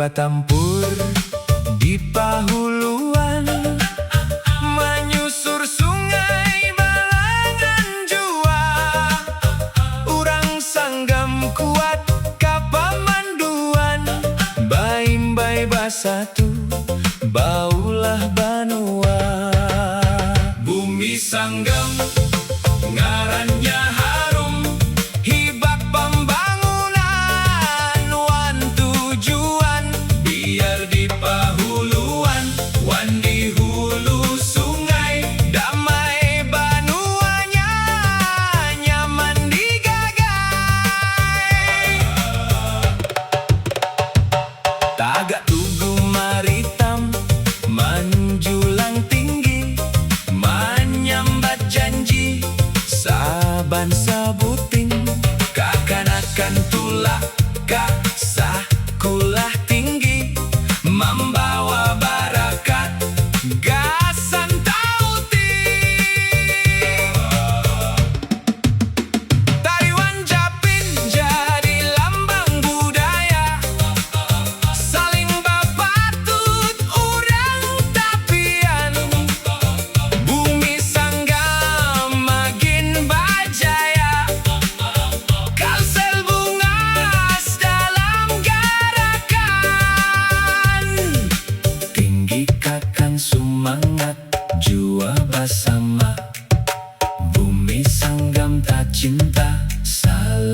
Batampur di Pahuluan, menyusur sungai Balangan Jua. Urang sanggam kuat kapamanduan, baim-bai basatu baulah banua. Bumi Sanggam ngarannya harum, hibak pembangunan wan tujuan. Biar di Pahuluan, wan di hulu sungai, damai banuanya, nyaman digagai. Tagak Tugu Maritam menjulang tinggi, menyambat janji saban sabuting. Kakanakan tulak kak sakulah tinggi, membawa barakat gasan tauti. Tariwan Japin jadi lambang budaya, saling bapatut urang tapian. Bumi Sanggam magin bajaya, kalsel bungas dalam garakan. Tinggi kakang sumangat jua bersama, Bumi Sanggam tak cinta saling